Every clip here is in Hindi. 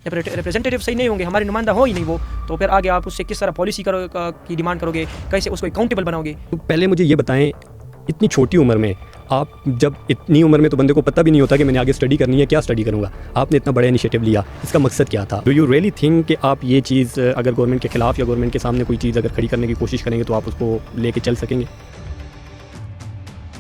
रिप्रेजेंटेटिव सही नहीं होंगे, हमारे नुमाइंदा हो ही नहीं वो, तो फिर आगे आप उससे किस तरह पॉलिसी की डिमांड करोगे, कैसे उसको अकाउंटेबल बनाओगे। तो पहले मुझे ये बताएं, इतनी छोटी उम्र में आप, जब इतनी उम्र में तो बंदे को पता भी नहीं होता कि मैंने आगे स्टडी करनी है, क्या स्टडी करूँगा, आपने इतना बड़ा इनिशिएटिव लिया, इसका मकसद क्या था? डू यू रियली थिंक कि आप ये चीज़ अगर गवर्नमेंट के खिलाफ या गवर्नमेंट के सामने कोई चीज़ अगर खड़ी करने की कोशिश करेंगे तो आप उसको लेके चल सकेंगे?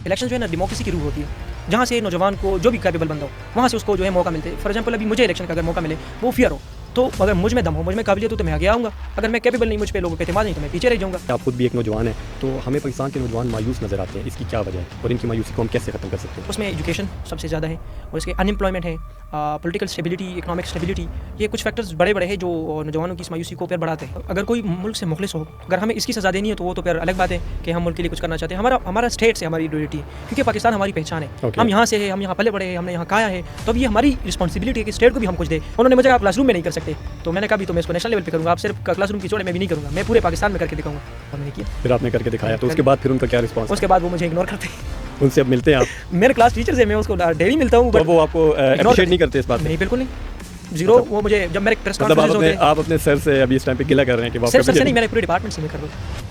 इलेक्शन जो है ना डेमोक्रेसी की रूह होती है, जहाँ से नौजवान को जो भी कैपेबल बंदा हो वहाँ से उसको जो है मौका मिलते हैं। फॉर एग्जांपल अभी मुझे इलेक्शन का अगर मौका मिले, वो फियर हो, तो अगर मुझ में दम हो, मुझ में काबिलियत हो तो मैं आगे आऊँगा। अगर मैं कैपेबल नहीं, मुझ पे लोगों पे एतमाद नहीं, तो मैं पीछे रह जाऊँगा। आप खुद भी एक नौजवान है, तो हमें पाकिस्तान के नौजवान मायूस नज़र आते हैं, इसकी क्या वजह है और इनकी मायूसी को हम कैसे ख़त्म कर सकते हैं? उसमें एजुकेशन सबसे ज़्यादा है और इसके अनएम्प्लॉयमेंट है, पॉलिटिकल स्टेबिलिटी, इकोनॉमिक स्टेबिलिटी, ये कुछ फैक्टर्स बड़े बड़े हैं जो नौजवानों की इस मायूसी को फिर बढ़ाते हैं। अगर कोई मुल्क से मुखलिस हो, अगर हमें इसकी सज़ा देनी है तो वो तो फिर अलग बात है कि हम मुल्क के लिए कुछ करना चाहते हैं। हमारा स्टेट से हमारी आइडेंटिटी है, क्योंकि पाकिस्तान हमारी पहचान है। हम यहाँ से हैं, हम यहाँ पले बड़े हैं, हमने यहाँ खाया है, तो अब ये हमारी रिस्पॉन्सिबिलिटी है कि स्टेट को भी हम कुछ दें। उन्होंने मुझे कहा क्लासरूम में नहीं कर सकते, तो मैंने कहा भी तो मैं इसको नेशनल लेवल पे करूँगा, आप सिर्फ क्लासरूम की चोड़े में भी नहीं करूँगा, मैं पूरे पाकिस्तान में करके दिखाऊंगा। हमने किया, फिर आपने करके दिखाया, तो उसके बाद फिर उनका क्या रिस्पॉन्स? उसके बाद वो मुझे इग्नोर करते हैं। उनसे अब मिलते हैं आप? मेरे क्लास टीचर से मैं उसको डेली मिलता हूँ, तो वो आपको अप्रिशिएट नहीं करते इस बात? नहीं, बिल्कुल नहीं, जीरो। वो मुझे जब मेरे प्रेस कॉन्फ्रेंस होते हैं, आप अपने सर से अभी इस टाइम पे गिला कर रहे हैं कि सिर्फ सर से नहीं, मेरे पूरे डिपार्टमेंट से मैं कर रहा हूँ।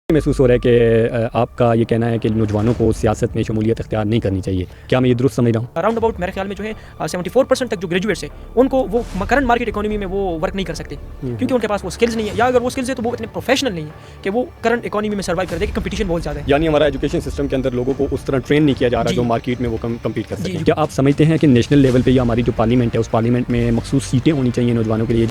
महसूस हो रहा है कि आपका ये कहना है कि नौजवानों को सियासत में शमूलियत इख्तियार नहीं करनी चाहिए, क्या मैं ये दुरुस्त समझ रहा हूँ? अराउंड अबाउट मेरे ख्याल में जो है 74% तक जो ग्रेजुएट्स है उनको वो करंट मार्केट इकोनॉमी में वो वर्क नहीं कर सकते, क्योंकि उनके पास वो स्किल्स नहीं है, या अगर वो स्किल्स है तो वो इतने प्रोफेशनल नहीं है कि वो करंट इकोनॉमी में सर्वाइव कर दे, कि कंपटीशन बहुत ज़्यादा है। यानी हमारा एजुकेशन सिस्टम के अंदर लोगों को उस तरह ट्रेन नहीं किया जा रहा जो मार्केट में वो कम्पीट कर सके। क्या आप समझते हैं कि नेशनल लेवल पर या हमारी जो पार्लियामेंट है, उस पार्लियामेंट में मखसूस सीटें होनी चाहिए नौजवानों के लिए?